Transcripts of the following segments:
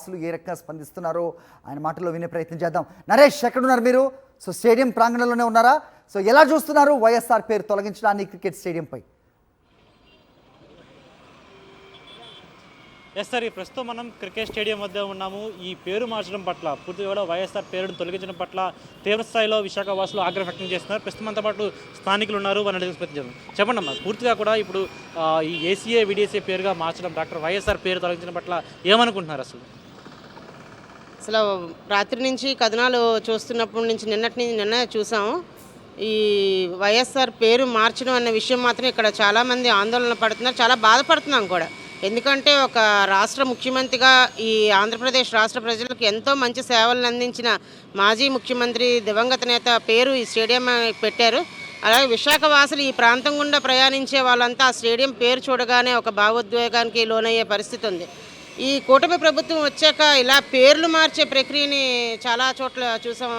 వాసులు ఏ రకంగా స్పందిస్తున్నారో ఆయన మాటల్లో వినే ప్రయత్నం చేద్దాం. నరేష్, ఎక్కడున్నారు మీరు? సో స్టేడియం ప్రాంగణంలోనే ఉన్నారా? సో ఎలా చూస్తున్నారు వైఎస్ఆర్ పేరు తొలగించడాన్ని క్రికెట్ స్టేడియంపై? ఎస్ సార్, ఈ ప్రస్తుతం మనం క్రికెట్ స్టేడియం వద్ద ఉన్నాము. ఈ పేరు మార్చడం పట్ల, పూర్తిగా కూడా వైఎస్ఆర్ పేరును తొలగించడం పట్ల తీవ్ర స్థాయిలో విశాఖ వాసులు ఆగ్రహం వ్యక్తం చేస్తున్నారు. ప్రస్తుతం అంతా పాటు స్థానికులు ఉన్నారు, వారిని ప్రయత్నించారు. చెప్పండి అమ్మా, పూర్తిగా కూడా ఇప్పుడు ఈ ఏసీఏ విడిఎస్ఏ పేరుగా మార్చడం, డాక్టర్ వైఎస్ఆర్ పేరు తొలగించడం పట్ల ఏమనుకుంటున్నారు? అసలు రాత్రి నుంచి కథనాలు చూస్తున్నప్పటి నుంచి నిన్న చూసాము. ఈ వైఎస్ఆర్ పేరు మార్చడం అనే విషయం మాత్రం ఇక్కడ చాలామంది ఆందోళన పడుతున్నారు, చాలా బాధపడుతున్నాం కూడా. ఎందుకంటే ఒక రాష్ట్ర ముఖ్యమంత్రిగా ఈ ఆంధ్రప్రదేశ్ రాష్ట్ర ప్రజలకు ఎంతో మంచి సేవలను అందించిన మాజీ ముఖ్యమంత్రి దివంగత నేత పేరు ఈ స్టేడియం పెట్టారు. అలాగే విశాఖ వాసులు ఈ ప్రాంతం గుండా ప్రయాణించే వాళ్ళంతా ఆ స్టేడియం పేరు చూడగానే ఒక భావోద్వేగానికి లోనయ్యే పరిస్థితి ఉంది. ఈ కూటమి ప్రభుత్వం వచ్చాక ఇలా పేర్లు మార్చే ప్రక్రియని చాలా చోట్ల చూసాం.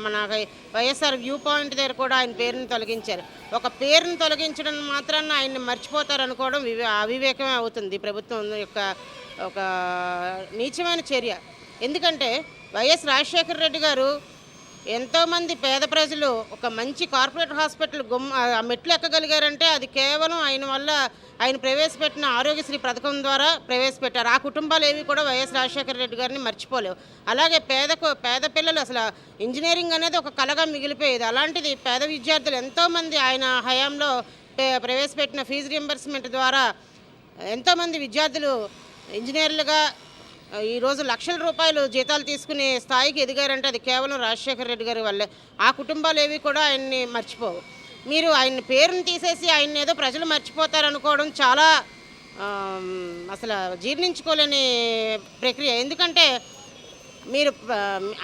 మన వైఎస్ఆర్ వ్యూ పాయింట్ దగ్గర కూడా ఆయన పేరుని తొలగించారు. ఒక పేరుని తొలగించడం మాత్రాన ఆయన్ని మర్చిపోతారనుకోవడం అవివేకమే అవుతుంది ప్రభుత్వం యొక్క ఒక నీచమైన చర్య. ఎందుకంటే వైఎస్ రాజశేఖర రెడ్డి గారు ఎంతోమంది పేద ప్రజలు ఒక మంచి కార్పొరేట్ హాస్పిటల్ మెట్లు ఎక్కగలిగారంటే అది కేవలం ఆయన వల్ల. ఆయన ప్రవేశపెట్టిన ఆరోగ్యశ్రీ పథకం ద్వారా ప్రవేశపెట్టారు. ఆ కుటుంబాలు ఏవి కూడా వైఎస్ రాజశేఖర రెడ్డి గారిని మర్చిపోలేవు. అలాగే పేద పిల్లలు అసలు ఇంజనీరింగ్ అనేది ఒక కళగా మిగిలిపోయేది. అలాంటిది పేద విద్యార్థులు ఎంతోమంది ఆయన హయాంలో ప్రవేశపెట్టిన ఫీజు రియంబర్స్మెంట్ ద్వారా ఎంతోమంది విద్యార్థులు ఇంజనీర్లుగా ఈరోజు లక్షల రూపాయలు జీతాలు తీసుకునే స్థాయికి ఎదిగారంటే అది కేవలం రాజశేఖర రెడ్డి గారి వల్లే. ఆ కుటుంబాలు ఏవి కూడా ఆయన్ని మర్చిపోవు. మీరు ఆయన పేరుని తీసేసి ఆయన ఏదో ప్రజలు మర్చిపోతారనుకోవడం చాలా అసలు జీర్ణించుకోలేని ప్రక్రియ. ఎందుకంటే మీరు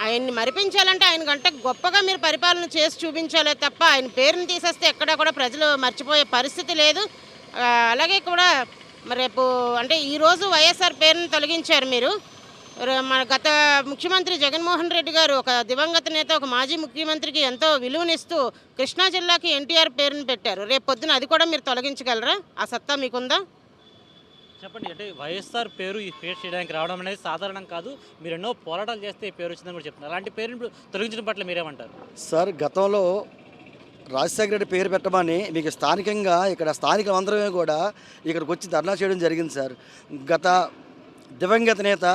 ఆయన్ని మరిపించాలంటే ఆయన గంట గొప్పగా మీరు పరిపాలన చేసి చూపించాలే తప్ప ఆయన పేరుని తీసేస్తే ఎక్కడా కూడా ప్రజలు మర్చిపోయే పరిస్థితి లేదు. అలాగే కూడా రేపు అంటే ఈరోజు వైఎస్ఆర్ పేరుని తొలగించారు మీరు. మన గత ముఖ్యమంత్రి జగన్మోహన్ రెడ్డి గారు ఒక దివంగత నేత, ఒక మాజీ ముఖ్యమంత్రికి ఎంతో విలువనిస్తూ కృష్ణా జిల్లాకి ఎన్టీఆర్ పేరుని పెట్టారు. రేపు పొద్దున అది కూడా మీరు తొలగించగలరా? ఆ సత్తా మీకుందా? చెప్పండి. అంటే వైఎస్ఆర్ పేరు ఈ క్రియేట్ చేయడానికి రావడం అనేది సాధారణం కాదు. మీరు ఎన్నో పోరాటాలు చేస్తే ఈ పేరు వచ్చిందని కూడా చెప్తున్నారు. అలాంటి పేరుని తొలగించడం పట్ల మీరేమంటారు? సార్, గతంలో రాజశేఖర రెడ్డి పేరు పెట్టమని మీకు స్థానికంగా ఇక్కడ స్థానికులందరమే కూడా ఇక్కడికి వచ్చి ధర్నా చేయడం జరిగింది సార్. గత దివంగత నేత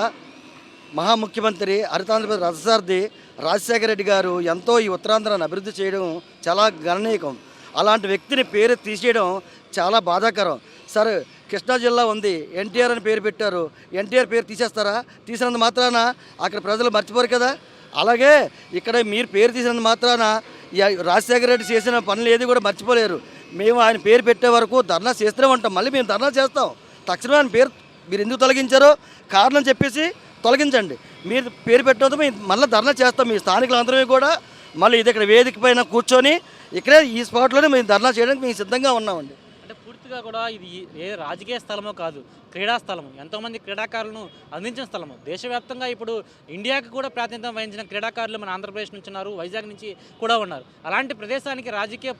మహాముఖ్యమంత్రి హరితాంధ్రప్రదేశ్ రథసారథి రాజశేఖర రెడ్డి గారు ఎంతో ఈ ఉత్తరాంధ్రాన్ని అభివృద్ధి చేయడం చాలా గణనీయకం. అలాంటి వ్యక్తిని పేరు తీసేయడం చాలా బాధాకరం సార్. కృష్ణా జిల్లా ఉంది, ఎన్టీఆర్ అని పేరు పెట్టారు. ఎన్టీఆర్ పేరు తీసేస్తారా? తీసినంత మాత్రాన అక్కడ ప్రజలు మర్చిపోరు కదా. అలాగే ఇక్కడ మీరు పేరు తీసినంత మాత్రాన రాజశేఖర రెడ్డి చేసిన పనులు ఏది కూడా మర్చిపోలేరు. మేము ఆయన పేరు పెట్టే వరకు ధర్నా చేస్తూనే ఉంటాం. మళ్ళీ మేము ధర్నా చేస్తాం. తక్షణమే ఆయన పేరు మీరు ఎందుకు తొలగించారో కారణం చెప్పేసి తొలగించండి. మీరు పేరు పెట్టడం మేము మళ్ళీ ధర్నా చేస్తాం. మీ స్థానికులందరూ కూడా మళ్ళీ ఇది ఇక్కడ వేదిక పైన కూర్చొని ఇక్కడే ఈ స్పాట్లోనే మేము ధర్నా చేయడానికి మేము సిద్ధంగా ఉన్నామండి. అంటే పూర్తిగా కూడా ఇది ఏ రాజకీయ స్థలమో కాదు, క్రీడా స్థలము. ఎంతోమంది క్రీడాకారులను అందించిన స్థలము. దేశవ్యాప్తంగా ఇప్పుడు ఇండియాకి కూడా ప్రాతినిధ్యం వహించిన క్రీడాకారులు మన ఆంధ్రప్రదేశ్ నుంచి ఉన్నారు, వైజాగ్ నుంచి కూడా ఉన్నారు. అలాంటి ప్రదేశానికి రాజకీయ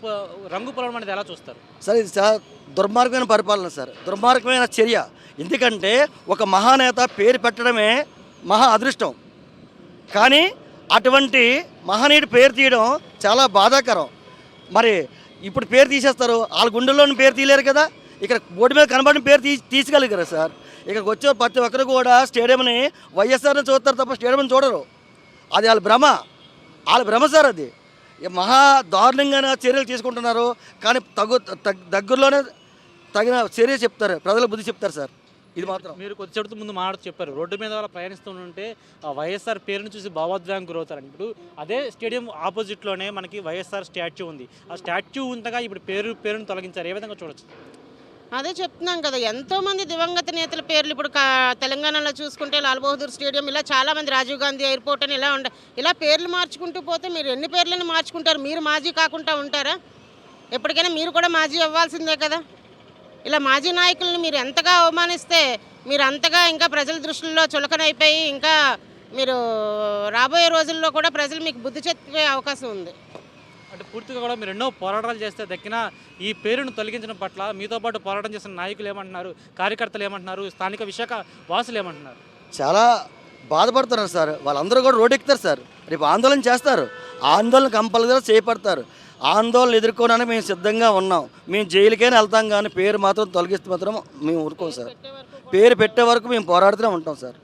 రంగు పొలవడం అనేది ఎలా చూస్తారు? సార్, ఇది చాలా దుర్మార్గమైన పరిపాలన సార్, దుర్మార్గమైన చర్య. ఎందుకంటే ఒక మహానేత పేరు పెట్టడమే మహా అదృష్టం, కానీ అటువంటి మహనీయుడి పేరు తీయడం చాలా బాధాకరం. మరి ఇప్పుడు పేరు తీసేస్తారు, వాళ్ళ గుండెల్లోని పేరు తీయలేరు కదా. ఇక్కడ బోర్డు మీద కనబడిన పేరు తీసుకోగలిగారు సార్. ఇక్కడికి వచ్చే ప్రతి ఒక్కరు కూడా స్టేడియంని వైఎస్ఆర్ని చూస్తారు తప్ప స్టేడియంని చూడరు. అది వాళ్ళ భ్రమ సార్. అది మహా దారుణంగా చర్యలు తీసుకుంటున్నారు. కానీ దగ్గరలోనే తగిన చర్య చెప్తారు, ప్రజలకు బుద్ధి చెప్తారు సార్. ఇది మాత్రం మీరు కొద్దిసేపటి ముందు మాట్లాడుతూ చెప్పారు, రోడ్డు మీద వాళ్ళు ప్రయాణిస్తుంటే వైఎస్ఆర్ పేరును చూసి భావోద్వేగం గురవుతారని. ఇప్పుడు అదే స్టేడియం ఆపోజిట్లోనే మనకి వైఎస్ఆర్ స్టాచ్యూ ఉంది. ఆ స్టాచ్యూ ఉండగా ఇప్పుడు పేరును తొలగించారు. ఏ విధంగా చూడొచ్చు? అదే చెప్తున్నాం కదా, ఎంతోమంది దివంగత నేతల పేర్లు ఇప్పుడు తెలంగాణలో చూసుకుంటే లాల్ బహదూర్ స్టేడియం, ఇలా చాలామంది రాజీవ్ గాంధీ ఎయిర్పోర్ట్ అని ఇలా పేర్లు మార్చుకుంటూ పోతే మీరు ఎన్ని పేర్లను మార్చుకుంటారు? మీరు మాజీ కాకుండా ఉంటారా? ఎప్పటికైనా మీరు కూడా మాజీ అవ్వాల్సిందే కదా. ఇలా మాజీ నాయకులను మీరు ఎంతగా అవమానిస్తే మీరు అంతగా ఇంకా ప్రజల దృష్టిలో చులకనైపోయి ఇంకా మీరు రాబోయే రోజుల్లో కూడా ప్రజలు మీకు బుద్ధి చెప్పే అవకాశం ఉంది. అంటే పూర్తిగా కూడా మీరు ఎన్నో పోరాటాలు చేస్తే దక్కిన ఈ పేరును తొలగించడం పట్ల మీతో పాటు పోరాటం చేసిన నాయకులు ఏమంటున్నారు, కార్యకర్తలు ఏమంటున్నారు, స్థానిక విశాఖ వాసులు ఏమంటున్నారు? చాలా బాధపడుతున్నారు సార్. వాళ్ళందరూ కూడా రోడ్డు ఎక్కుతారు సార్. రేపు ఆందోళన చేస్తారు. ఆందోళన కంపల్సరీగా చేపడతారు. ఆందోళన ఎదుర్కోవడానికి మేము సిద్ధంగా ఉన్నాం. మేము జైలుకైనా వెళ్తాం, కానీ పేరు మాత్రం తొలగిస్తే మాత్రం మేము ఊరుకోం సార్. పేరు పెట్టే వరకు మేము పోరాడుతూనే ఉంటాం సార్.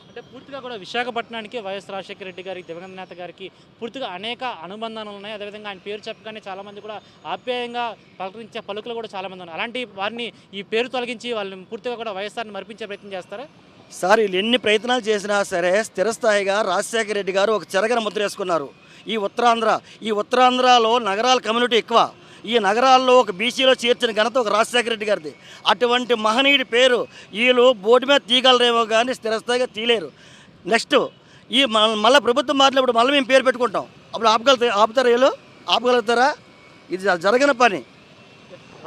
అంటే పూర్తిగా కూడా విశాఖపట్నానికి వైఎస్ రాజశేఖర రెడ్డి గారికి, దివంగత నేత గారికి పూర్తిగా అనేక అనుబంధాలు ఉన్నాయి. అదేవిధంగా ఆయన పేరు చెప్పగానే చాలామంది కూడా ఆప్యాయంగా పలకరించే పలుకులు కూడా చాలామంది ఉన్నాయి. అలాంటి వారిని ఈ పేరు తొలగించి వాళ్ళని పూర్తిగా కూడా వైఎస్ఆర్ని మరిపించే ప్రయత్నం చేస్తారా? సార్, వీళ్ళు ఎన్ని ప్రయత్నాలు చేసినా సరే స్థిరస్థాయిగా రాజశేఖర రెడ్డి గారు ఒక చెరగన ముద్ర వేసుకున్నారు. ఈ ఉత్తరాంధ్రలో నగరాల కమ్యూనిటీ ఎక్కువ. ఈ నగరాల్లో ఒక బీసీలో చేర్చిన ఘనత ఒక రాజశేఖర రెడ్డి గారిది. అటువంటి మహనీయుడి పేరు వీళ్ళు బోర్డు మీద తీయగలరేమో కానీ స్థిరస్థాయిగా తీయలేరు. నెక్స్ట్ మళ్ళీ ప్రభుత్వం మారినప్పుడు మళ్ళీ మేము పేరు పెట్టుకుంటాం. అప్పుడు ఆపుతారా వీళ్ళు? ఆపగలుగుతారా? ఇది జరగని పని.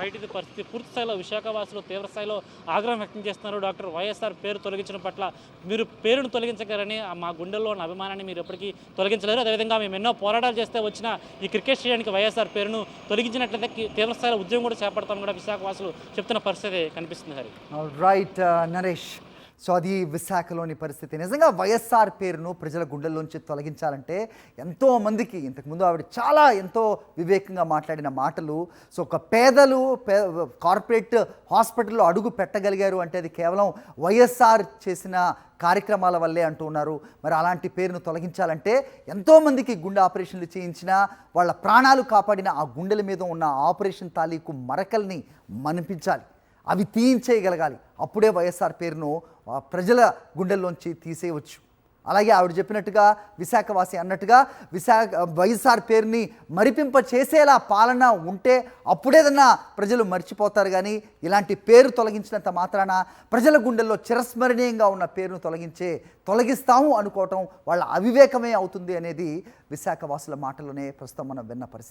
రైట్, ఇది పరిస్థితి. పూర్తి స్థాయిలో విశాఖవాసులు తీవ్ర స్థాయిలో ఆగ్రహం వ్యక్తం చేస్తున్నారు. డాక్టర్ వైఎస్ఆర్ పేరు తొలగించడం పట్ల మీరు పేరును తొలగించగలని మా గుండెల్లో ఉన్న అభిమానాన్ని మీరు ఎప్పటికీ తొలగించలేరు. అదేవిధంగా మేము ఎన్నో పోరాటాలు చేస్తే వచ్చిన ఈ క్రికెట్ స్టేడియానికి వైఎస్ఆర్ పేరును తొలగించినట్లయితే తీవ్ర స్థాయిలో ఉద్యమం కూడా చేపడతామని కూడా విశాఖవాసులు చెప్తున్న పరిస్థితి కనిపిస్తుంది. హరి రైట్ నరేష్, సో అది విశాఖలోని పరిస్థితి. నిజంగా వైఎస్ఆర్ పేరును ప్రజల గుండెల్లోంచి తొలగించాలంటే ఎంతోమందికి ఇంతకుముందు ఆవిడ చాలా ఎంతో వివేకంగా మాట్లాడిన మాటలు. సో ఒక పేదలు కార్పొరేట్ హాస్పిటల్లో అడుగు పెట్టగలిగారు అంటే అది కేవలం వైఎస్ఆర్ చేసిన కార్యక్రమాల వల్లే అంటూ ఉన్నారు. మరి అలాంటి పేరును తొలగించాలంటే ఎంతోమందికి గుండె ఆపరేషన్లు చేయించిన, వాళ్ళ ప్రాణాలు కాపాడిన ఆ గుండెల మీద ఉన్న ఆపరేషన్ తాలూకు మరకల్ని మనిపించాలి, అవి తీయించేయగలగాలి. అప్పుడే వైఎస్ఆర్ పేరును ప్రజల గుండెల్లోంచి తీసేయవచ్చు. అలాగే ఆవిడ చెప్పినట్టుగా విశాఖవాసి అన్నట్టుగా వైఎస్ఆర్ పేరుని మరిపింప చేసేలా పాలన ఉంటే అప్పుడేదన్నా ప్రజలు మర్చిపోతారు. కానీ ఇలాంటి పేరు తొలగించినంత మాత్రాన ప్రజల గుండెల్లో చిరస్మరణీయంగా ఉన్న పేరును తొలగిస్తాము అనుకోవటం వాళ్ళ అవివేకమే అవుతుంది అనేది విశాఖవాసుల మాటలోనే ప్రస్తుతం మనం విన్న పరిస్థితి.